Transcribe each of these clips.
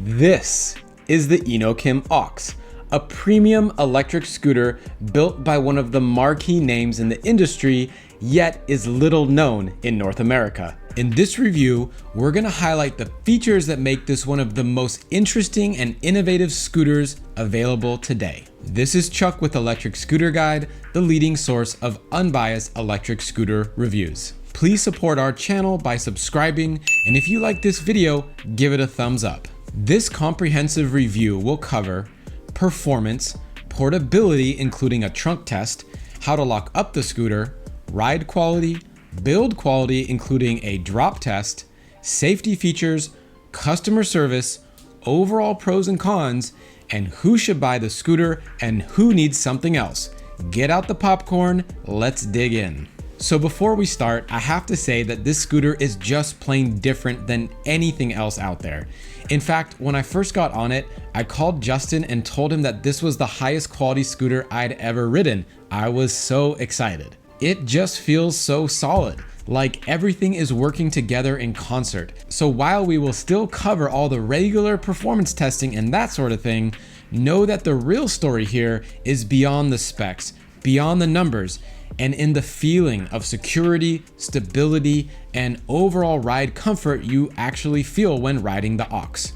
This is the Inokim Aux, a premium electric scooter built by one of the marquee names in the industry, yet is little known in North America. In this review, we're going to highlight the features that make this one of the most interesting and innovative scooters available today. This is Chuck with Electric Scooter Guide, the leading source of unbiased electric scooter reviews. Please support our channel by subscribing, and if you like this video, give it a thumbs up. This comprehensive review will cover performance, portability including a trunk test, how to lock up the scooter, ride quality, build quality including a drop test, safety features, customer service, overall pros and cons, and who should buy the scooter and who needs something else. Get out the popcorn, let's dig in. So before we start, I have to say that this scooter is just plain different than anything else out there. In fact, when I first got on it, I called Justin and told him that this was the highest quality scooter I'd ever ridden. I was so excited. It just feels so solid, like everything is working together in concert. So while we will still cover all the regular performance testing and that sort of thing, know that the real story here is beyond the specs, beyond the numbers, and in the feeling of security, stability, and overall ride comfort you actually feel when riding the Aux.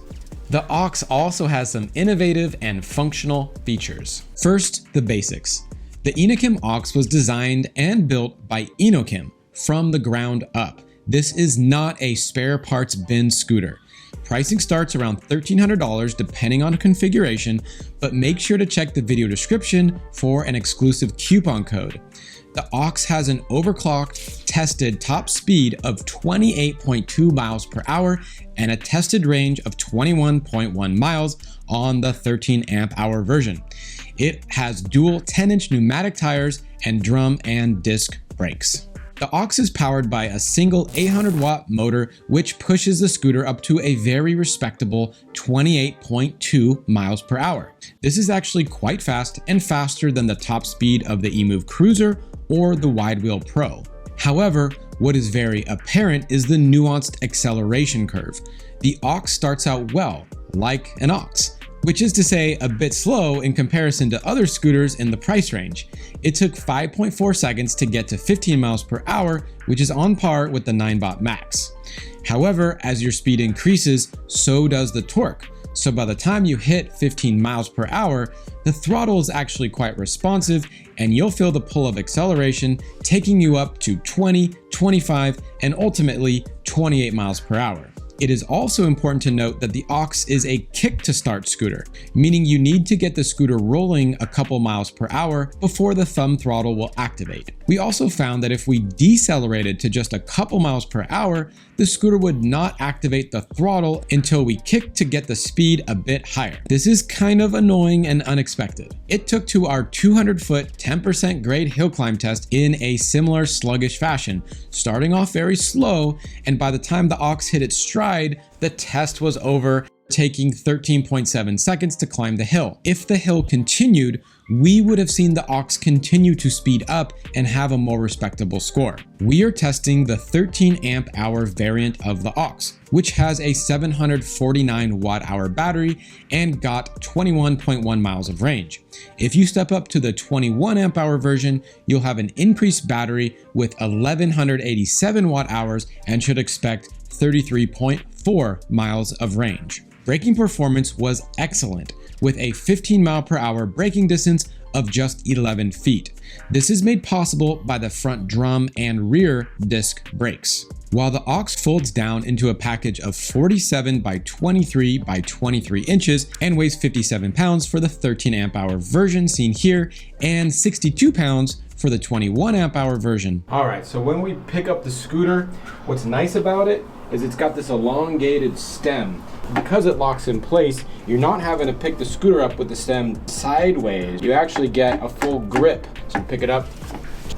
The Aux also has some innovative and functional features. First, the basics. The Inokim Aux was designed and built by Inokim from the ground up. This is not a spare parts bin scooter. Pricing starts around $1,300 depending on configuration, but make sure to check the video description for an exclusive coupon code. The Aux has an overclocked, tested top speed of 28.2 miles per hour and a tested range of 21.1 miles on the 13 amp hour version. It has dual 10-inch pneumatic tires and drum and disc brakes. The Aux is powered by a single 800-watt motor, which pushes the scooter up to a very respectable 28.2 miles per hour. This is actually quite fast and faster than the top speed of the eMove Cruiser or the Wide Wheel Pro. However, what is very apparent is the nuanced acceleration curve. The Aux starts out well, like an Aux, which is to say a bit slow in comparison to other scooters in the price range. It took 5.4 seconds to get to 15 miles per hour, which is on par with the Ninebot Max. However, as your speed increases, so does the torque. So by the time you hit 15 miles per hour, the throttle is actually quite responsive and you'll feel the pull of acceleration taking you up to 20, 25, and ultimately 28 miles per hour. It is also important to note that the Aux is a kick-to-start scooter, meaning you need to get the scooter rolling a couple miles per hour before the thumb throttle will activate. We also found that if we decelerated to just a couple miles per hour, the scooter would not activate the throttle until we kicked to get the speed a bit higher. This is kind of annoying and unexpected. It took to our 200-foot 10% grade hill climb test in a similar sluggish fashion, starting off very slow, and by the time the Aux hit its stride, the test was over, taking 13.7 seconds to climb the hill. If the hill continued, we would have seen the Aux continue to speed up and have a more respectable score. We are testing the 13 amp hour variant of the Aux, which has a 749 watt hour battery and got 21.1 miles of range. If you step up to the 21 amp hour version, you'll have an increased battery with 1187 watt hours and should expect 33.4 miles of range. Braking performance was excellent, with a 15 mile per hour braking distance of just 11 feet. This is made possible by the front drum and rear disc brakes. While the Aux folds down into a package of 47 by 23 by 23 inches and weighs 57 pounds for the 13 amp hour version seen here and 62 pounds for the 21 amp hour version. All right, so when we pick up the scooter, what's nice about it is it's got this elongated stem. Because it locks in place, you're not having to pick the scooter up with the stem sideways. You actually get a full grip. So pick it up,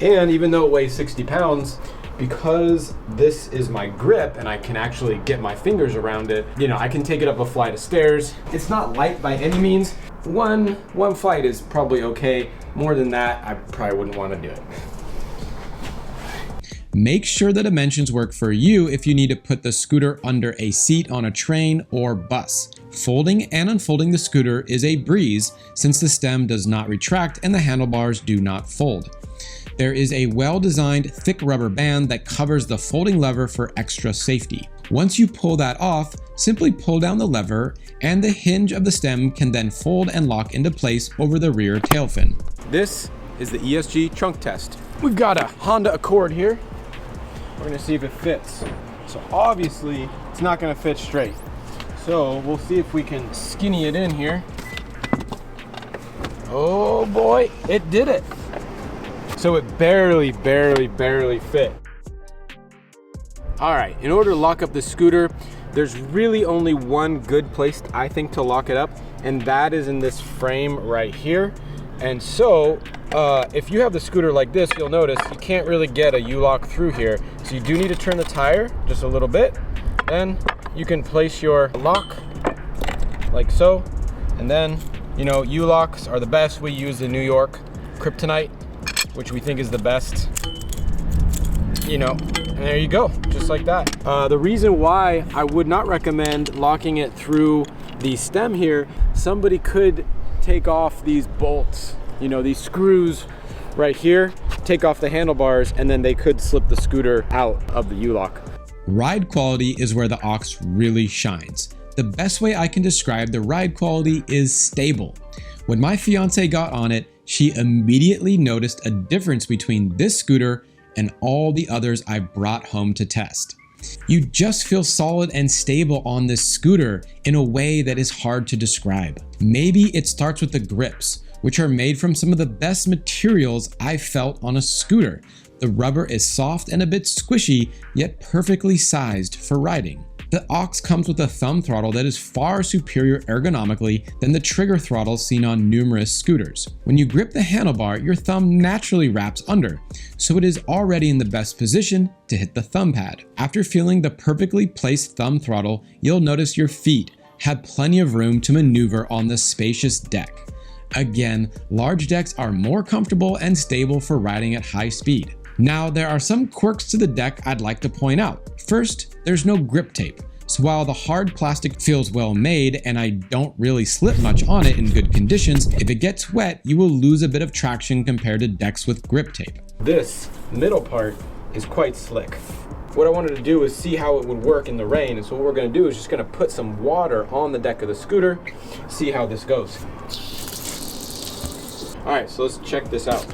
and even though it weighs 60 pounds, because this is my grip and I can actually get my fingers around it, I can take it up a flight of stairs. It's not light by any means. One flight is probably okay. More than that, I probably wouldn't want to do it. Make sure the dimensions work for you if you need to put the scooter under a seat on a train or bus. Folding and unfolding the scooter is a breeze since the stem does not retract and the handlebars do not fold. There is a well-designed thick rubber band that covers the folding lever for extra safety. Once you pull that off, simply pull down the lever and the hinge of the stem can then fold and lock into place over the rear tail fin. This is the ESG trunk test. We've got a Honda Accord here. We're gonna see if it fits. So obviously it's not gonna fit straight. So we'll see if we can skinny it in here. Oh boy, it did it. So it barely fit. All right, in order to lock up the scooter, there's really only one good place, I think, to lock it up, and that is in this frame right here. And so, if you have the scooter like this, you'll notice you can't really get a U-lock through here. So you do need to turn the tire just a little bit. Then you can place your lock like so. And then, you know, U-locks are the best. We use the New York Kryptonite, which we think is the best, you know, and there you go, just like that. The reason why I would not recommend locking it through the stem here, somebody could take off these bolts, you know, these screws right here, take off the handlebars, and then they could slip the scooter out of the U-lock. Ride quality is where the aux really shines. The best way I can describe the ride quality is stable. When my fiance got on it, she immediately noticed a difference between this scooter and all the others I've brought home to test. You just feel solid and stable on this scooter in a way that is hard to describe. Maybe it starts with the grips, which are made from some of the best materials I've felt on a scooter. The rubber is soft and a bit squishy, yet perfectly sized for riding. The aux comes with a thumb throttle that is far superior ergonomically than the trigger throttle seen on numerous scooters. When you grip the handlebar, your thumb naturally wraps under, so it is already in the best position to hit the thumb pad. After feeling the perfectly placed thumb throttle, you'll notice your feet have plenty of room to maneuver on the spacious deck. Again, large decks are more comfortable and stable for riding at high speed. Now, there are some quirks to the deck I'd like to point out. First, there's no grip tape. So while the hard plastic feels well made and I don't really slip much on it in good conditions, if it gets wet, you will lose a bit of traction compared to decks with grip tape. This middle part is quite slick. What I wanted to do was see how it would work in the rain. And so what we're gonna do is just gonna put some water on the deck of the scooter, see how this goes. All right, so let's check this out.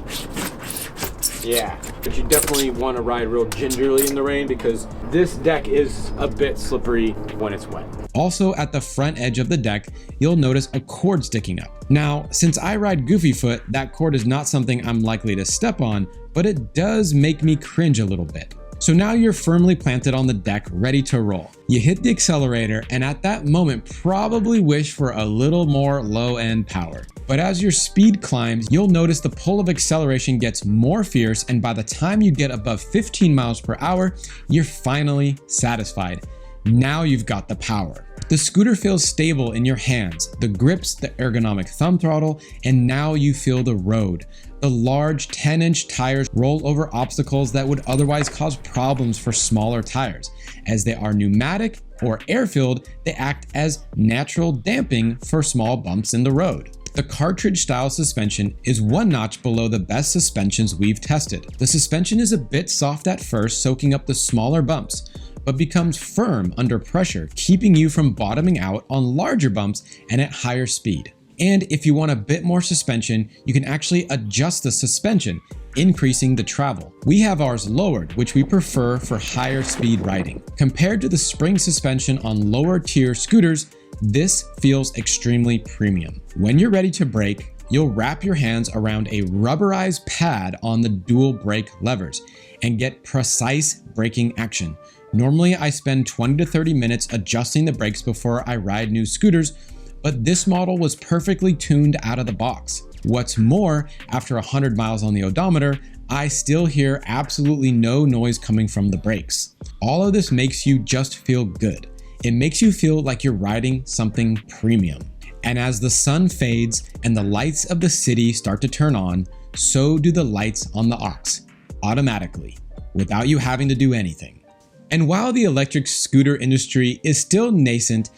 Yeah, but you definitely want to ride real gingerly in the rain because this deck is a bit slippery when it's wet. Also, at the front edge of the deck, you'll notice a cord sticking up. Now, since I ride goofy foot, that cord is not something I'm likely to step on, but it does make me cringe a little bit. So now you're firmly planted on the deck, ready to roll. You hit the accelerator and at that moment probably wish for a little more low-end power. But as your speed climbs, you'll notice the pull of acceleration gets more fierce, and by the time you get above 15 miles per hour, you're finally satisfied. Now you've got the power. The scooter feels stable in your hands, the grips, the ergonomic thumb throttle, and now you feel the road. The large 10-inch tires roll over obstacles that would otherwise cause problems for smaller tires. As they are pneumatic or air-filled, they act as natural damping for small bumps in the road. The cartridge-style suspension is one notch below the best suspensions we've tested. The suspension is a bit soft at first, soaking up the smaller bumps, but becomes firm under pressure, keeping you from bottoming out on larger bumps and at higher speed. And if you want a bit more suspension, you can actually adjust the suspension, increasing the travel. We have ours lowered, which we prefer for higher speed riding. Compared to the spring suspension on lower tier scooters, this feels extremely premium. When you're ready to brake, you'll wrap your hands around a rubberized pad on the dual brake levers and get precise braking action. Normally, I spend 20 to 30 minutes adjusting the brakes before I ride new scooters, but this model was perfectly tuned out of the box. What's more, after 100 miles on the odometer, I still hear absolutely no noise coming from the brakes. All of this makes you just feel good. It makes you feel like you're riding something premium. And as the sun fades and the lights of the city start to turn on, so do the lights on the aux, automatically. without you having to do anything. And while the electric scooter industry is still nascent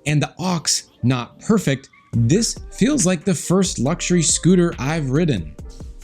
and the Aux not perfect, this feels like the first luxury scooter I've ridden.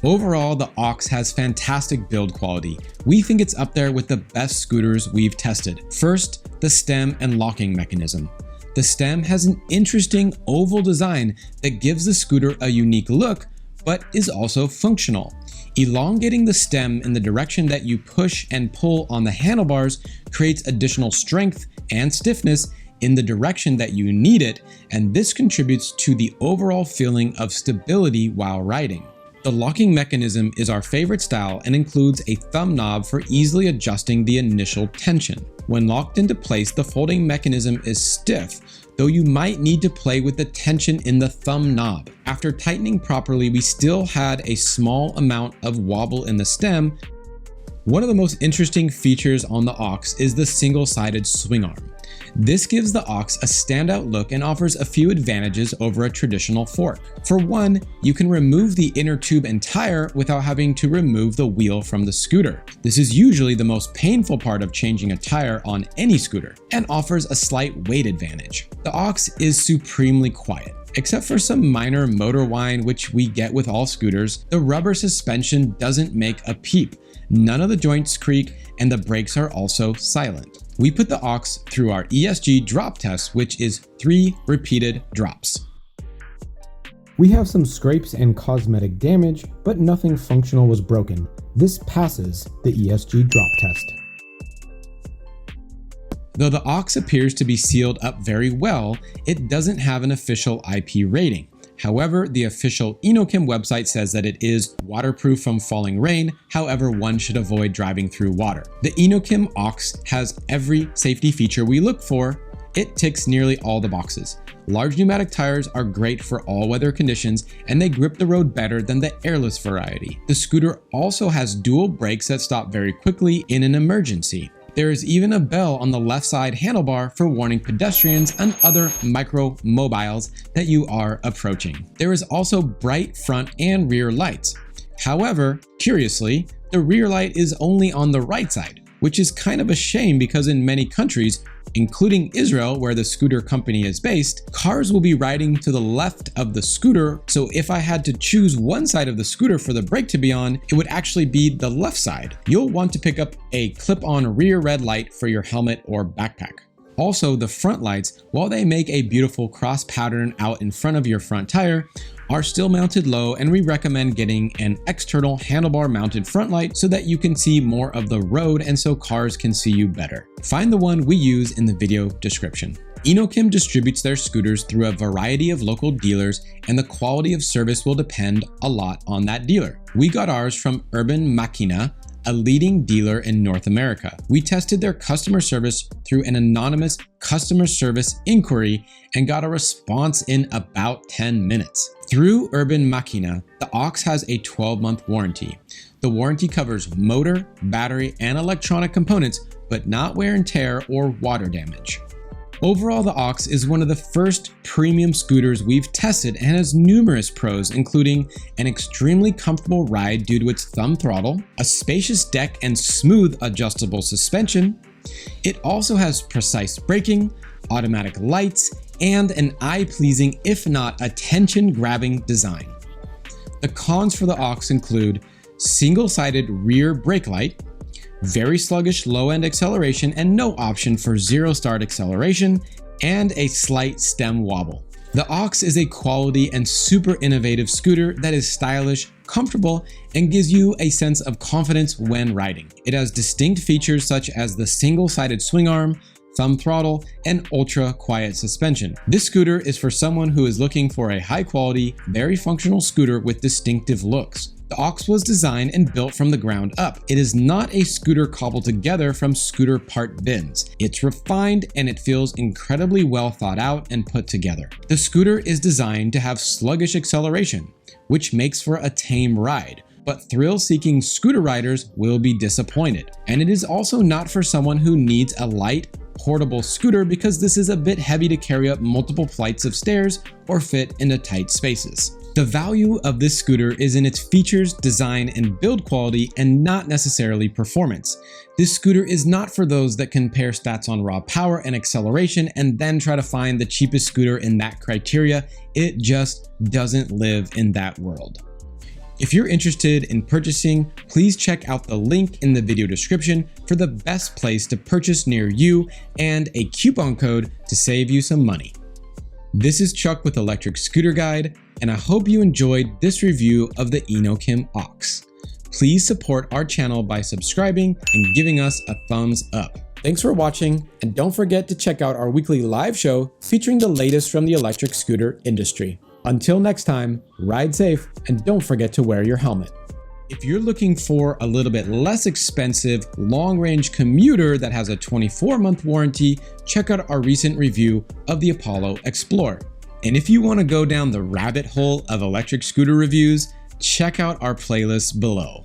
Overall, the Aux has fantastic build quality. We think it's up there with the best scooters we've tested. First, the stem and locking mechanism. The stem has an interesting oval design that gives the scooter a unique look, but is also functional. Elongating the stem in the direction that you push and pull on the handlebars creates additional strength and stiffness in the direction that you need it, and this contributes to the overall feeling of stability while riding. The locking mechanism is our favorite style and includes a thumb knob for easily adjusting the initial tension. When locked into place, the folding mechanism is stiff, though you might need to play with the tension in the thumb knob. After tightening properly, we still had a small amount of wobble in the stem. One of the most interesting features on the Aux is the single-sided swing arm. This gives the Aux a standout look and offers a few advantages over a traditional fork. For one, you can remove the inner tube and tire without having to remove the wheel from the scooter. This is usually the most painful part of changing a tire on any scooter and offers a slight weight advantage. The Aux is supremely quiet. Except for some minor motor whine which we get with all scooters, the rubber suspension doesn't make a peep. None of the joints creak and the brakes are also silent. We put the Aux through our ESG drop test, which is 3 repeated drops. We have some scrapes and cosmetic damage, but nothing functional was broken. This passes the ESG drop test. Though the Aux appears to be sealed up very well, it doesn't have an official IP rating. However, the official Inokim website says that it is waterproof from falling rain, however one should avoid driving through water. The Inokim Aux has every safety feature we look for. It ticks nearly all the boxes. Large pneumatic tires are great for all weather conditions and they grip the road better than the airless variety. The scooter also has dual brakes that stop very quickly in an emergency. There is even a bell on the left side handlebar for warning pedestrians and other micro-mobiles that you are approaching. There is also bright front and rear lights. However, curiously, the rear light is only on the right side, which is kind of a shame because in many countries, including Israel, where the scooter company is based, cars will be riding to the left of the scooter, so if I had to choose one side of the scooter for the brake to be on, it would actually be the left side. You'll want to pick up a clip-on rear red light for your helmet or backpack. Also, the front lights, while they make a beautiful cross pattern out in front of your front tire, are still mounted low, and we recommend getting an external handlebar mounted front light so that you can see more of the road and so cars can see you better. Find the one we use in the video description. Inokim distributes their scooters through a variety of local dealers, and the quality of service will depend a lot on that dealer. We got ours from Urban Machina, a leading dealer in North America. We tested their customer service through an anonymous customer service inquiry and got a response in about 10 minutes. Through Urban Machina, the Aux has a 12-month warranty. The warranty covers motor, battery, and electronic components, but not wear and tear or water damage. Overall, the Aux is one of the first premium scooters we've tested and has numerous pros, including an extremely comfortable ride due to its thumb throttle, a spacious deck and smooth adjustable suspension. It also has precise braking, automatic lights, and an eye-pleasing, if not attention-grabbing design. The cons for the Aux include single-sided rear brake light, very sluggish low-end acceleration and no option for zero start acceleration, and a slight stem wobble. The Aux is a quality and super innovative scooter that is stylish, comfortable, and gives you a sense of confidence when riding. It has distinct features such as the single-sided swing arm, thumb throttle, and ultra quiet suspension. This scooter is for someone who is looking for a high quality, very functional scooter with distinctive looks. The Aux was designed and built from the ground up. It is not a scooter cobbled together from scooter part bins. It's refined and it feels incredibly well thought out and put together. The scooter is designed to have sluggish acceleration, which makes for a tame ride, but thrill-seeking scooter riders will be disappointed. And it is also not for someone who needs a light, portable scooter because this is a bit heavy to carry up multiple flights of stairs or fit into tight spaces. The value of this scooter is in its features, design, and build quality, and not necessarily performance. This scooter is not for those that compare stats on raw power and acceleration and then try to find the cheapest scooter in that criteria. It just doesn't live in that world. If you're interested in purchasing, please check out the link in the video description for the best place to purchase near you and a coupon code to save you some money. This is Chuck with Electric Scooter Guide, and I hope you enjoyed this review of the Inokim Ox. Please support our channel by subscribing and giving us a thumbs up. Thanks for watching, and don't forget to check out our weekly live show featuring the latest from the electric scooter industry. Until next time, ride safe and don't forget to wear your helmet. If you're looking for a little bit less expensive, long-range commuter that has a 24-month warranty, check out our recent review of the Apollo Explorer. And if you want to go down the rabbit hole of electric scooter reviews, check out our playlist below.